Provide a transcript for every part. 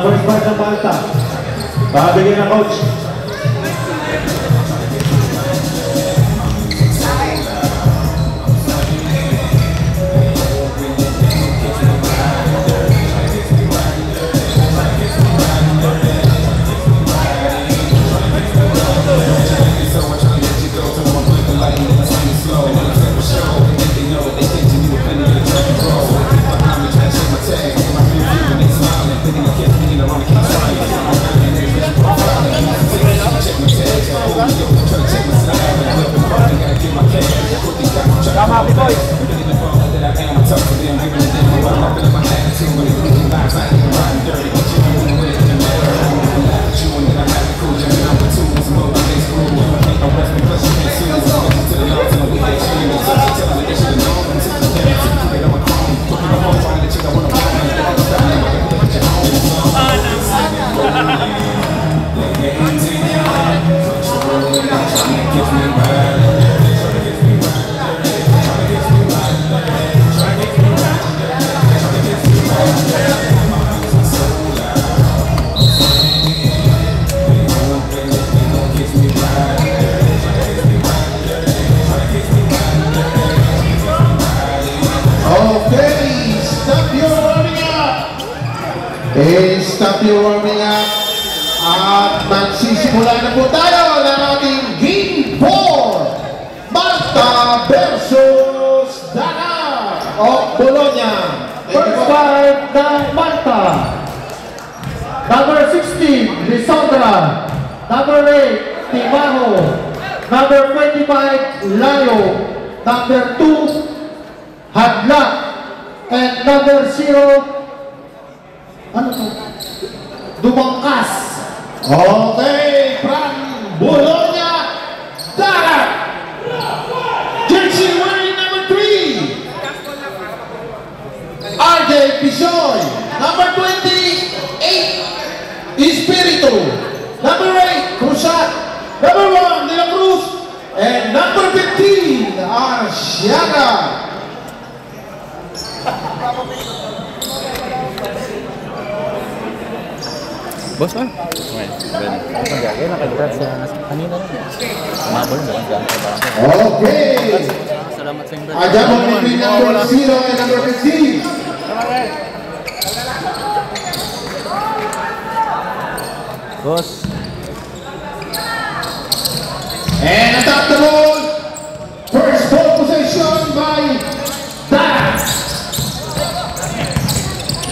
First part ng Malta. Pabigyan ng coach. Stop your warming up at magsisimula na po tayo ng ating Game 4 Malta versus Dana of Bologna. First part ng Malta. Number 16, Lisandra. Number 8, Timaho. Number 25, Layo. Number 2, Hadlak. And number 0, ano to? Dumangkas. Okay, from Bologna, Dana. Jersey wearing number 3, RJ Pisoy. Number 28, Espiritu. Number 8, Cruzat. Number 1, De La Cruz. And number 15, Arsiaga. Boss ba? Okay, ganun. Magagay, nakagrat sa kanina lang. Umabol na lang. Okay. Salamat sa inyo. Adjustment between number 0 and number 15. Boss. And attack the ball. First ball possession by Dana.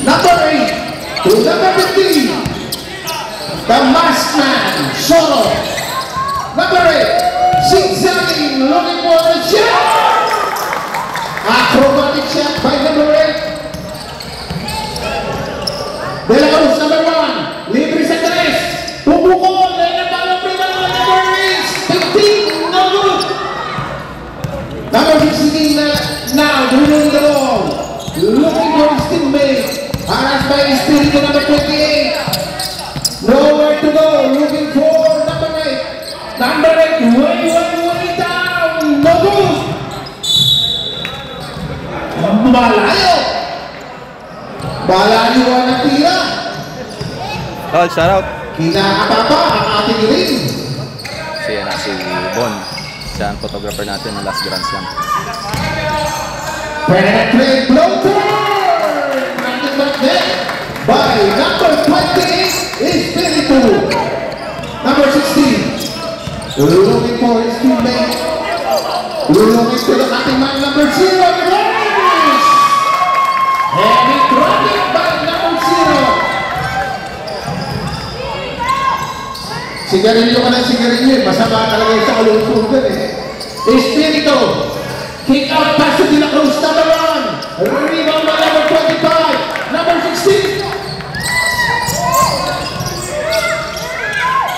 Number 8 to number 15. The masked man, Solo. Number 8, zigzagging, looking for the shot. Acrobatic shot by number 8. De La Cruz, number 1, libre sa tres. Pumukol, and the ball of number 15, no good. Number 16 now, dribbling the ball. Looking for his teammate. Harassed by Espiritu, number 28. Nowhere to go, looking for number 8. Number 8, way down. No good. Malayo. Malayo ang natira. Oh, shout out. Kinakapapa ang ating ring. Siya na si Bon. Siya ang photographer natin ng last Grand Slam. Penetrate blow turn. Nothing but net by number 28. Espiritu. Number 16. Looking for his teammate. Looking to the cutting man, number 0. And he dropped it by number 0. Sigarilyo ka ng sigarilyo eh. Masama talaga yung sa kalusugan eh. Espiritu. Kick out pass to De La Cruz. Number 1. Rebound by number 25. Number 16.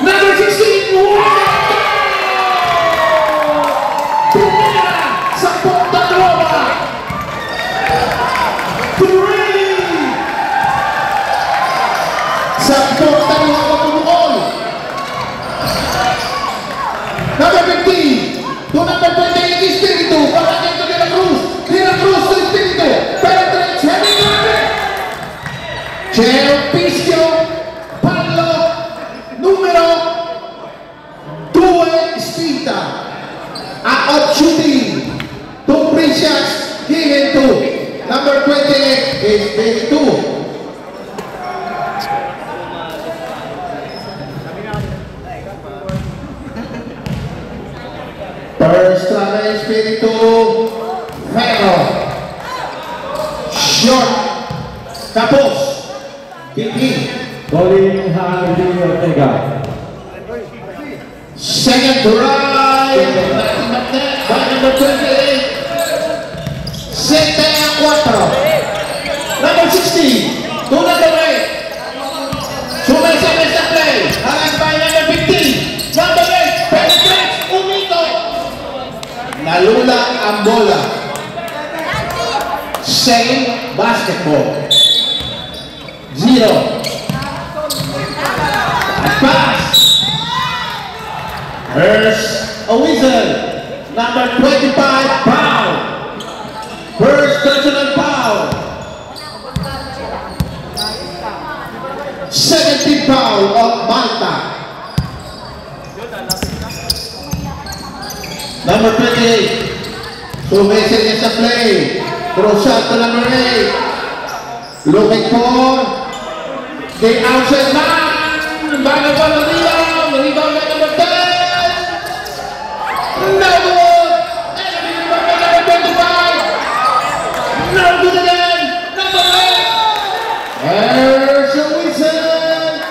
Number 16. Wow! Tumira sa punta Roma. 3. Sa punta Roma pumukol. Number 15. To number 28, Espiritu. Pagkakin to De La Cruz. De La Cruz to Espiritu. Penetrates heavy target. Cheo Piscio. Palo. Numero 2, Spita. Out shooting. 2 free shots. Given to number 28, Espiritu. First try Espiritu. Ferro. Short. Tapos. Pipi. Colin Hardy Ortega. Second try. Nothing but net by number 28. 7-4. Number 16. To number 8. Sumesames na play. Harang by number 15. Number 8. Penetrates. Umito. Nalula ang bola. Same basketball. 0. Pass. There's a whistle. Number 25, foul. First personal foul. 17 foul of Malta. Number 28. Sumesel niya sa play. Throw shot to number 8. Looking for the outside man. Bago pa ng rebound. Rebound by number 10. No good. And a rebound by number 25. No good again. Number 8. There's a whistle.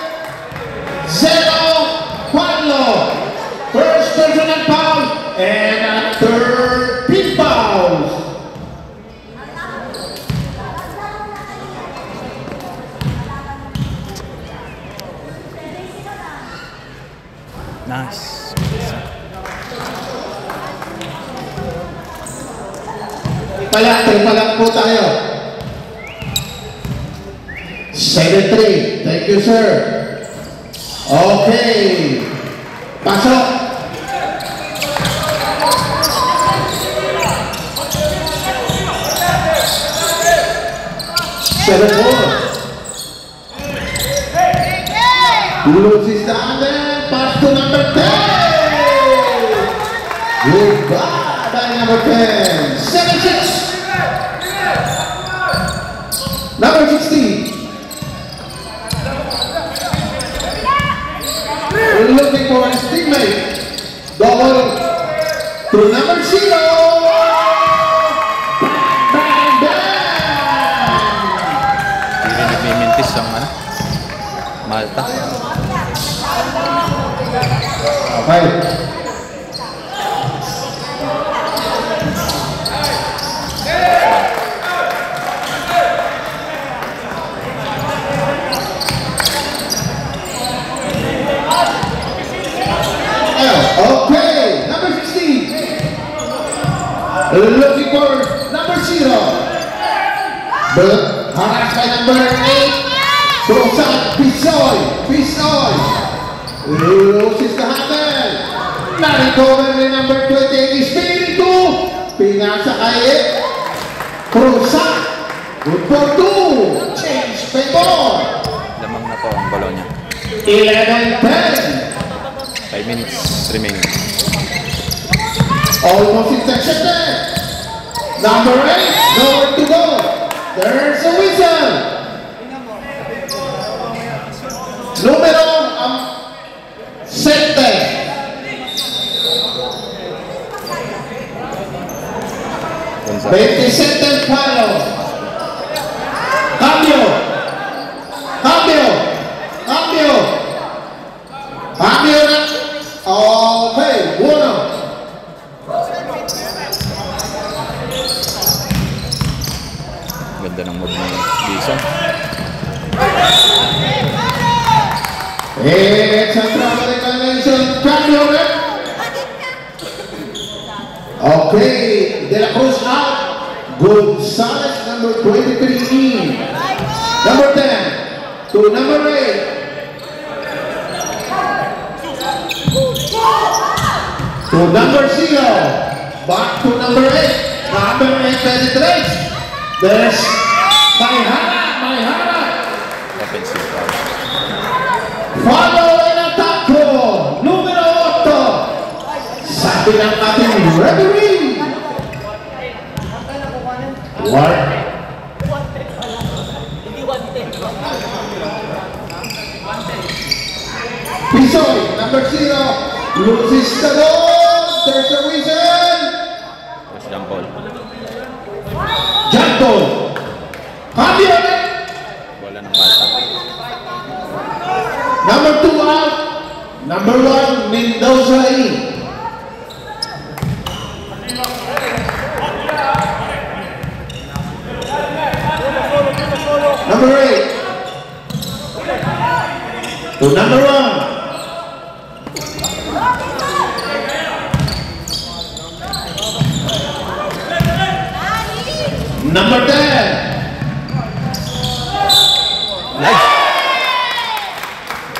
0. Pablo. First personal foul. And a 13 fouls. Nice. Palang po tayo. 7-3. Thank you, sir. Okay. Pasok. Seven more. Loses the under. Pass to number 10. Goodbye by number 10. 7-6. Number 16. Looking for his teammate. Double to number 0. Bang, bang. Hindi nagmimintis ang Malta. Okay. Okay, number 16. Looking for number 0. But harassed by number 8. Throws out Pisoy. Pisoy. Loses the handle. Na-recover ni number 28. Espiritu. Pinasa kay Cruza. Good for 2. Change favor. Lamang na po ang balo niya. 11-10. 5 minutes remaining. Almost intercepted. Number 8, nowhere to go. There's a whistle. Numero 7. Gonza. 27 palo. Cambio. Cambio. Cambio. Cambio na It's a travel inclination. Cambio ulit. Okay, De La Cruz out. Gonzalez, number 23 in. Number 10 to number 8. To number 0. Back to number 8. Number 8 penetrates. There's Mayhara. Offensive foul. Follow and attacko. Numero 8. Sabi ng ating referee. What? Pisoy, number 0, loses the ball. There's a reason. Tapos jump ball. Jump ball. Cambio. Bola ng Malta. Number 2 out. Number 1, Mendoza in. Number 8 to number 1. Number 10.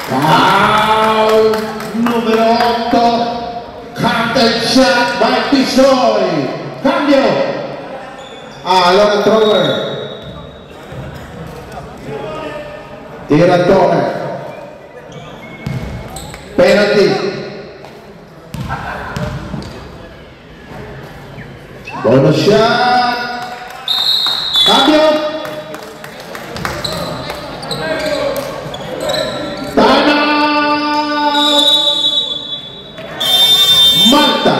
Foul numero 8. Counted shot by Pisoy. Cambio. Long thrower. Tiratore. Penalty. Bonus shot. Cambio. Time out. Malta.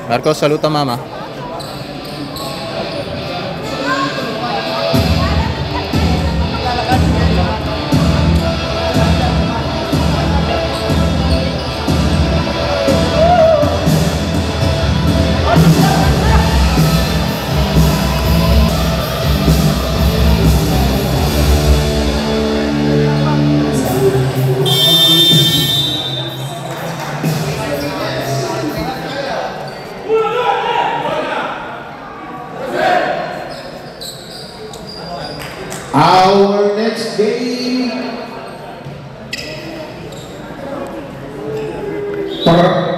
Marcos, saluta mama. Our next game,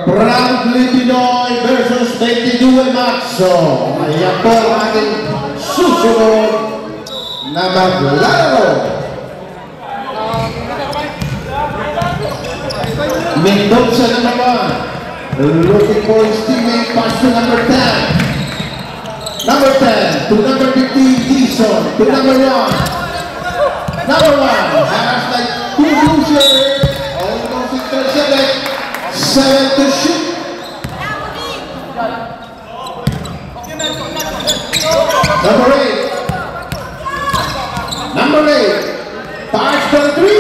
Proudly Pinoy versus 22 Marzo. Ayan po ang ating susunod na maglalaro. Mendoza number 1, looking for his teammate, pass to number 10. Number 10 to number 15, Dixon to number 1. Number 1 has like 2 losers, almost intercepted, 7 to shoot. Number 8. Number 8. Pass for 3.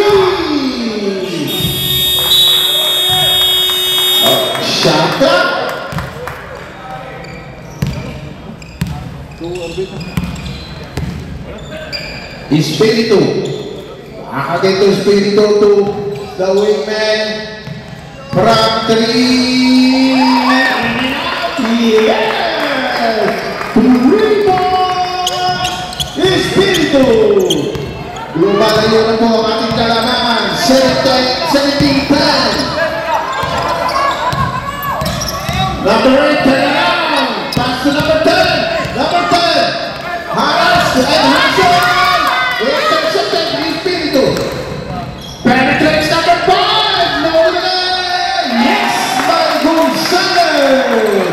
Shot up. Espiritu. Nakakagay ito Espiritu to the wingman. From 3. Yes! Rebound! Espiritu. Lumalayo na po ang ating kalamangan. 17-10. Number 8, turn around. Pass to number 10. Number 10. Haras and Hasan. Intercepted Espiritu. Penetrates number 5. No delay. Yes, by Gonzalez.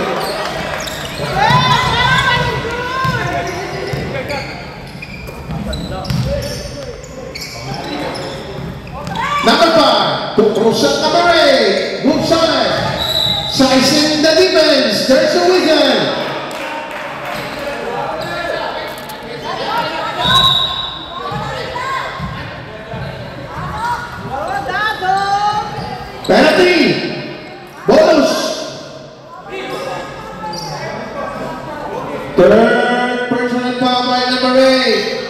Number 5, to Cruzat number 8, Gonzalez. Sizing the defense, there's a wiggle. Penalty, bonus. Third personal foul by number 8.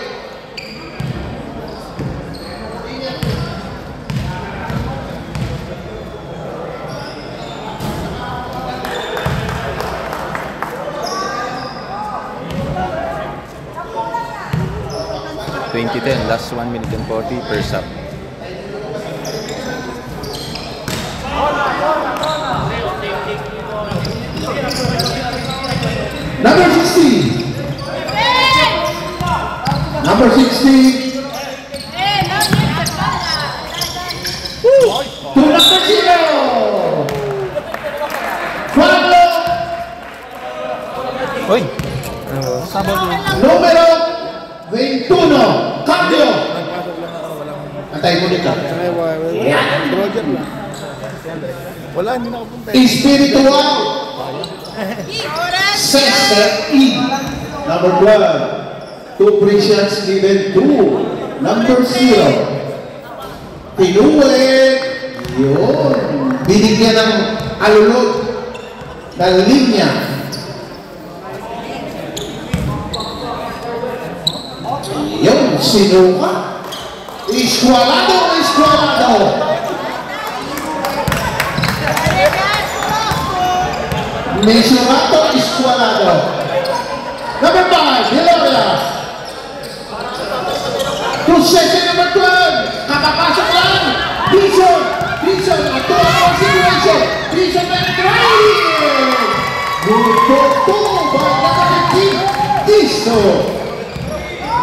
20-10. Last 1 minute and 40 per sub. Number 16. Number 16. To number 0. Pablo. Uy! Sabag yun. Numero 21. Cambio. Antay mo dito. Wala, hindi nakapunta. Espiritual. Cesar E. Number 12. Two Christians given 2. Number 0. Tinuwi. Yun. Binigyan ng alulot na linya. Yun. Sinuka. Esqualado. Esqualado. Mesurato Esqualado. Number 5, Hilaria. To section number 12. Kakapasok lang. Dixon. Dixon. Ito ang situation. Dixon penetrating. Buto by number 15. Dixon.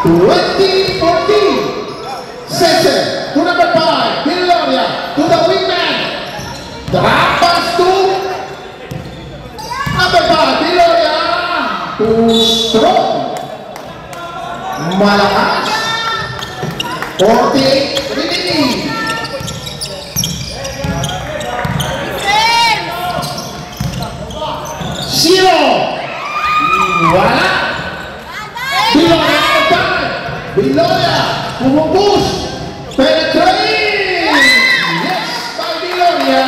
20-14. Section to number 5. Hilaria. To the wingman. Drop pass to number 5, Hilaria. Too strong. Malakas. 48 remaining. Zero. Wala. Hilaria number 5. Hilaria. Pumupus. Penetrating. Yes, by Hilaria.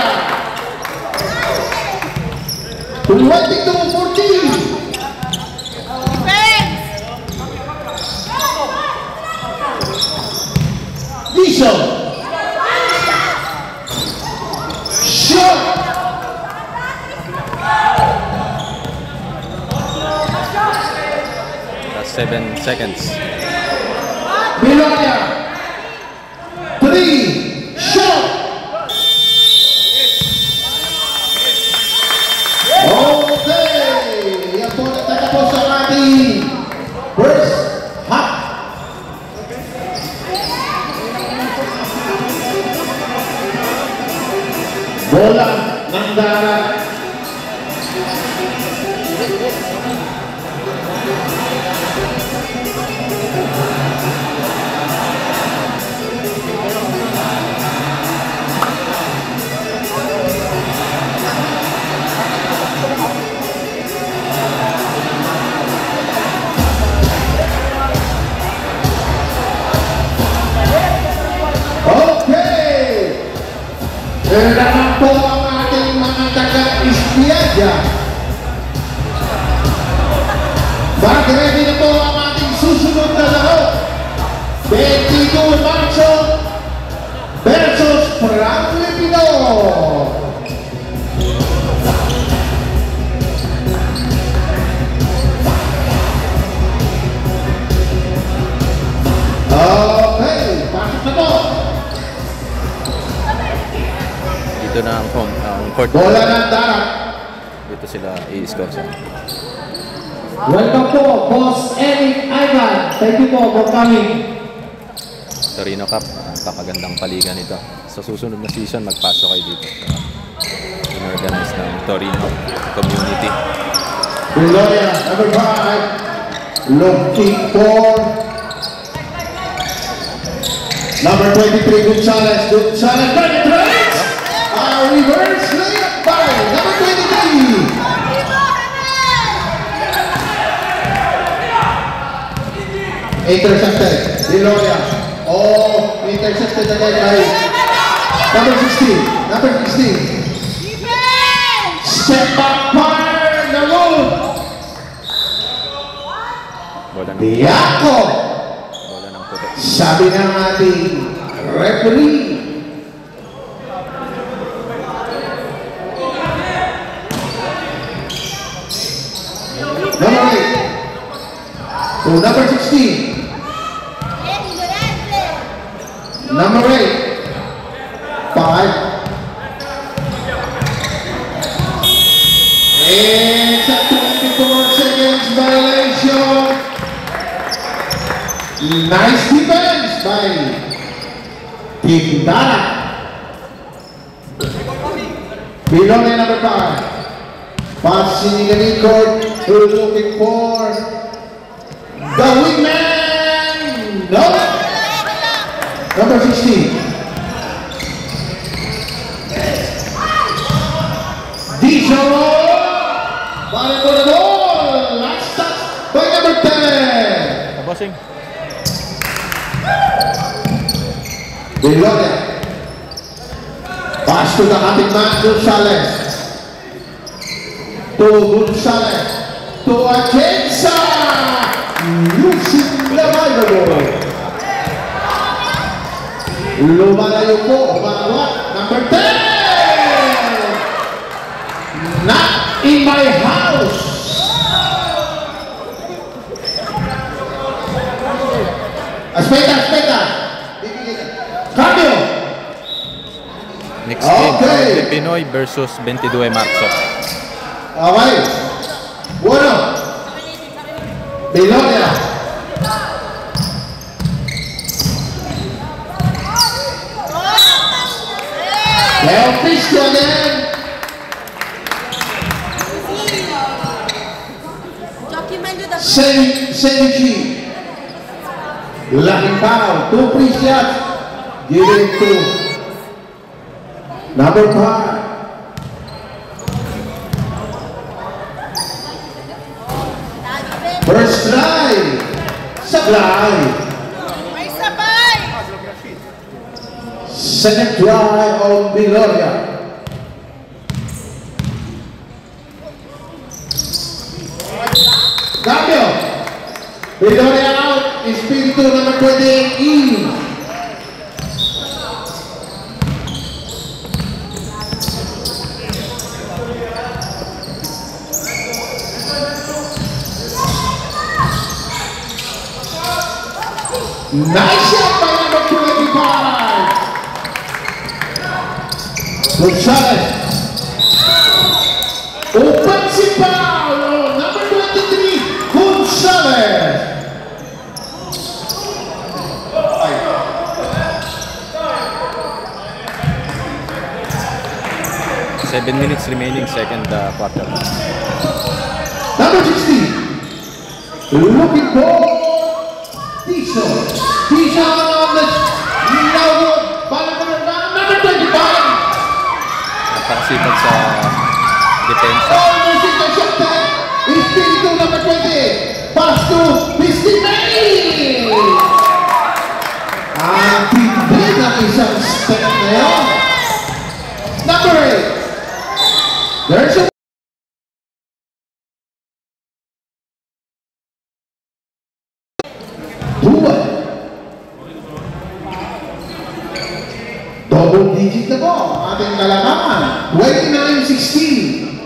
22-14. Dixon. Shot. Last 7 seconds. Hilaria. 3. Shot. Okay. Yan po nagtatapos ang ating first half. Bola ng darat. Okay. Naman po ang ating mga taga-Espiadya. Mag-ready na po ang ating susunod na laro. 22 Marso versus Franklin Pino. Okay, pasok na po. Dito na ang court. Bola ng darat. Dito sila i-score sa. Welcome po, Boss Eric Ivan. Thank you po for coming. Torino Cup. Napakagandang paligan ito. Sa susunod na season, magpasok kayo dito. In-organize ng Torino community. Hilaria, number 5. Looking for number 23, Gonzalez. Gonzalez penetrates. A reverse layup by number 23. Intercepted. Hilaria. Oh, intercepted again by number 16. Number 16. Step back fire. The move. Bola ng Diako. bola ng puti. Sabi ng ating referee. Number 8. To number 16. Number 8. 5. It's a 24 seconds violation. Nice defense by Quintana. Below line number 5. Passing in the midcourt. Looking for the wingman. No. Number 16. Diesel. Para for the ball. Last touch by number 10. Bossing. Below there. Pass to the cutting man, Gonzalez. To Gonzalez. To Atienza. Losing the ball. Lumalayo po. Umawat. Number 10. Not in my house. Aspeta. Cambio. Next game, Okay. Pinoy versus 22 Marzo. Okay. Bueno. Belonia. Leo Cristo again. Sevici. Laking foul. 2 free shots. Give it to number 5. First try. Sablay. May sabay! Second try on Viloria. Cambio. Viloria out. Espiritu number 28 in. Nice shot by number 25. Gonzalez. Offensive foul on number 23, Gonzalez. 7 minutes remaining, second quarter. Number 16. Looking for Tiso. Tiso on the Lawwood. Number 25. Napakasipag sa depensa. Almost intercepted. Espiritu number 20. Pass to Pistimay. Ang tindi ng isang step na yun. Number 8. There's a double digit na po ang ating kalamangan. 29-16.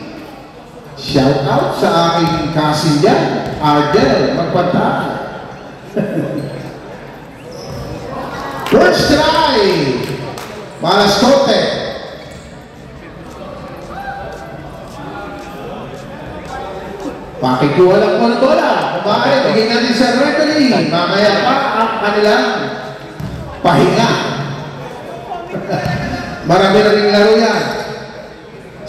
Shout out sa aking kasin dyan, Ardel Magpantay. First try. Malascote. Pakikuha lang po ng bola. Kumain, bigyan natin sa referee. Mamaya pa ang kanilang pahinga. Marami na rin laro yan.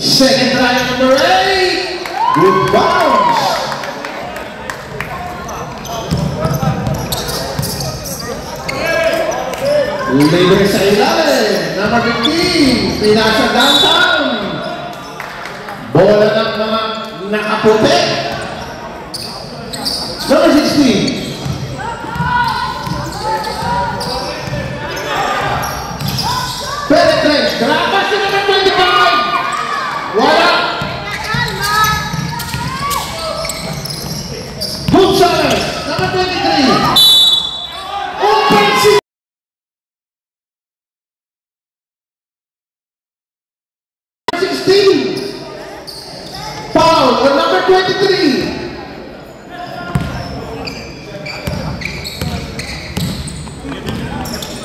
Second try number 8. Good bounce. Libre sa ilalim. Number 15. Pinasa downtown. Bola ng mga nakaputi. Number 16. Penetrate. Grapas na number 25. Wala. Gonzalez. Number 23. Offensive. Foul on number 23.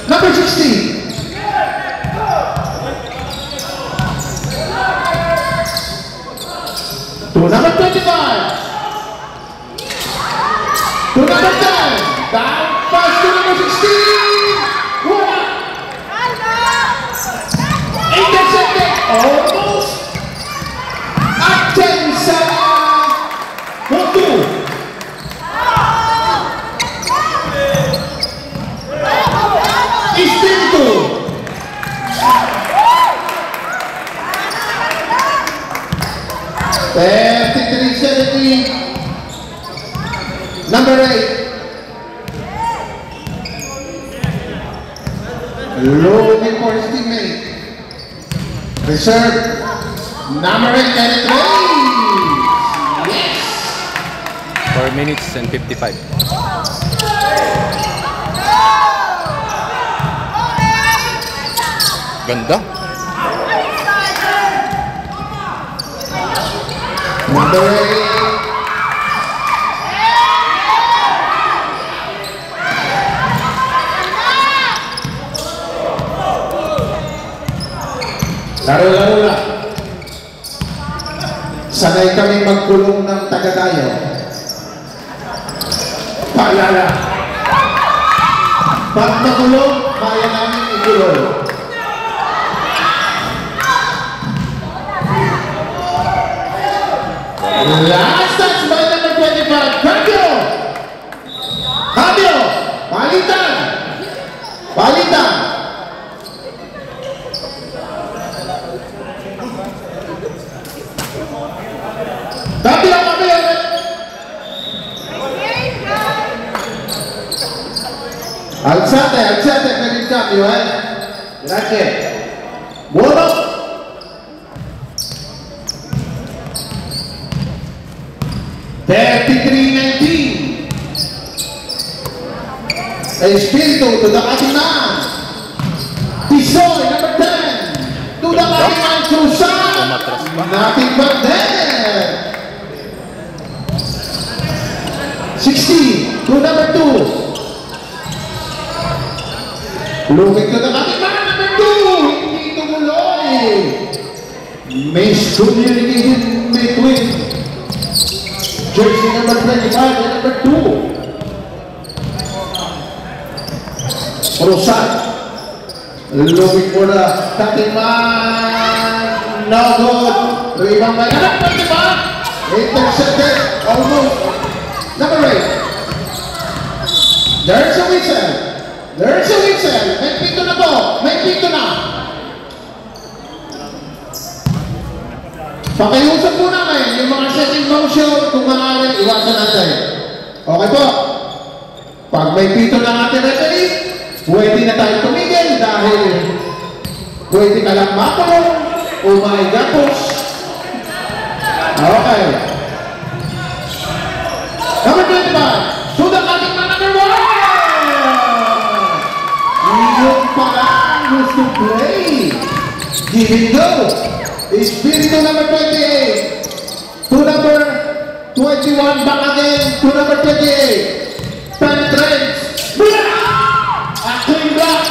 Number 16. Espiritu. Number 8. Looking for his teammate. Reserve. Number 8, Kenneth Reyes. Yes. 4 minutes and 55. Ganda. Number 8. Laro-laro lang. Sanay kami magkulong ng taga-tayo. Paalala. Pag nakulong, kaya namin ikulong. Last touch by number 25, Fabio! Fabio! Palitan! Palitan! Fabio! Fabio! Alzate per il cambio, Grazie. Buono! Espiritu to the cutting man. Tisoy, number 10. To the cutting man, Susan. Nothing but there. 16 to number 2. Looking to the cutting man, number 2. Hindi tumuloy. Miscommunication between jersey number 25 and number 2. Rosan looking for the cutting man. No good. Rebound by number 25. Intercepted. Almost. Number 8. There's a whistle. There's a whistle. May pito na po. May pito na. Pakiusap po namin yung mga setting motion kung maaari iwasan natin. Okay po. Pag may pito na ating referee, pwede na tayo tumigil dahil pwede ka lang makulong o maigapos. Okay. Number 25. To the cutting man, number 1. Yung pala gusto play. Give it go. Espiritu number 28. To number 21. Back again. To number 28. Penetrates. Clean block.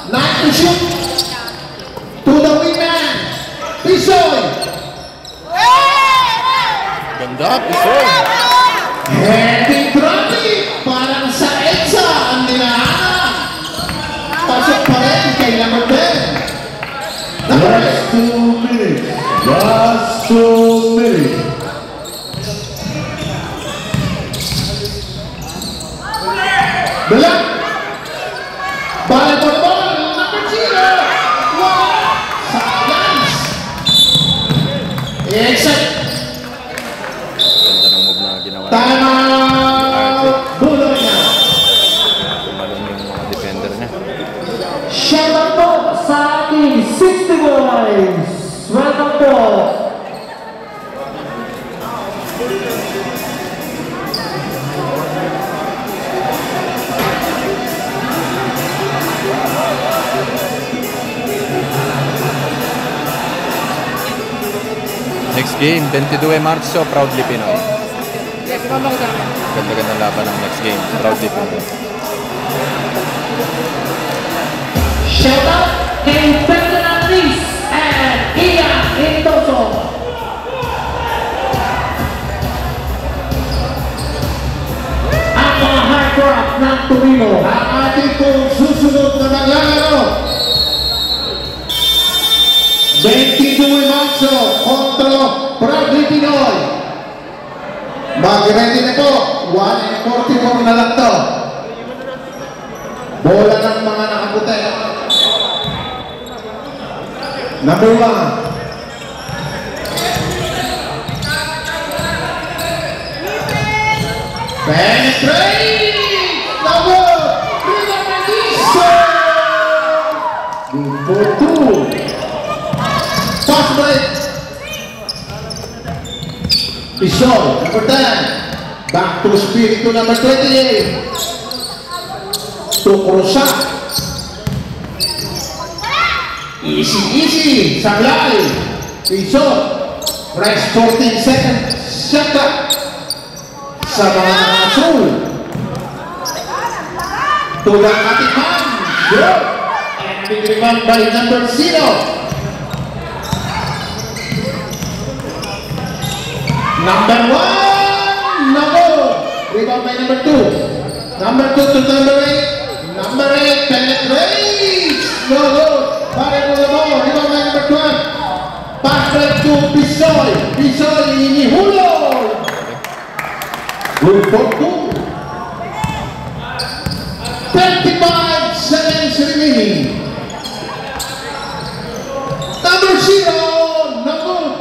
9 to shoot. To the wingman. Pisoy. Ganda, Pisoy. Heading traffic. Parang sa EDSA ang ninahanap. Pasok pa rin kay number 10. Number 8. 2 minutes. Last 2 minutes. Bilang. Ball for the ball, number 0. Wow! Silence. Exit. Ganda ng move na ginawa. Time out. Buloy na. Tumalon yung mga defender niya. Shout out po sa ating 60 boys. Welcome po. Next game, 22 Marzo, Proudly Pinoy. Ganda-ganda laban ng next game, Proudly Pinoy. Shout out kay Ferdinand Riz and Ian Intoso. Ang mga hardcraft ng Torino. Ang ating pong susunod na maglalaro. 22 Marzo kontra Proudly Pinoy. Mag-ready na po. 1:44 na lang to. Bola ng mga nakaputi. Number 1. Penetrate! Number 2. Fast break. Pistol, number 10. Back to Espiritu, number 28. To Cruza. Easy. Sablay. Pistol. Rest 14 seconds. Shut up. Sa mga asul. Tulang ating man. Good. And being rebound by number 0. Number 1. No good. Rebound by number 2. Number 2 to number 8. Number 8 penetrates. No good. Para mo the ball. Rebound by number 12. Pass break to Pisoy. Pisoy inihulog. Good for 2. 25 seconds remaining. Number 0. No good.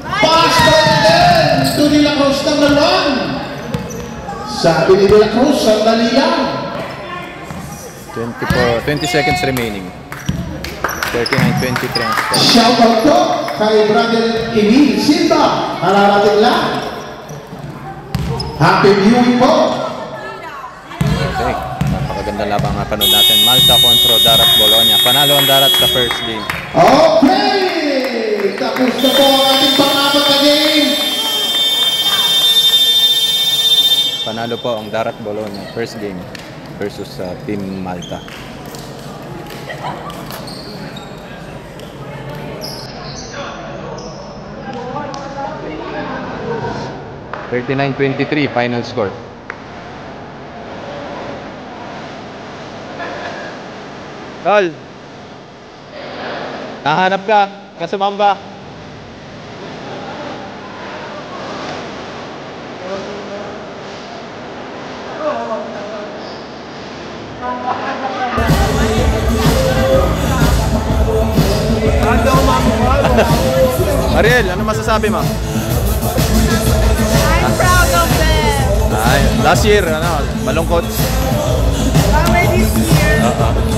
Pass break again to De La Cruz, number 1. Sabi ni De La Cruz, sandali lang. 20 seconds remaining. 39-23 ang score. Shoutout po kay Brother Emil Silva. Hararating lang. Happy viewing po. Okay, napakaganda labang napanood natin. Malta kontra Darat Bologna. Panalo ang Darat sa first game. Okay! Tapos na po ang ating pang-apat na game. Panalo po ang Darat Bologna first game versus Team Malta. (39-23) final score. Tol, nahanap ka kasumamba. Ariel, ano masasabi mo? I'm proud of them. Ay, last year, malungkot. Already this year.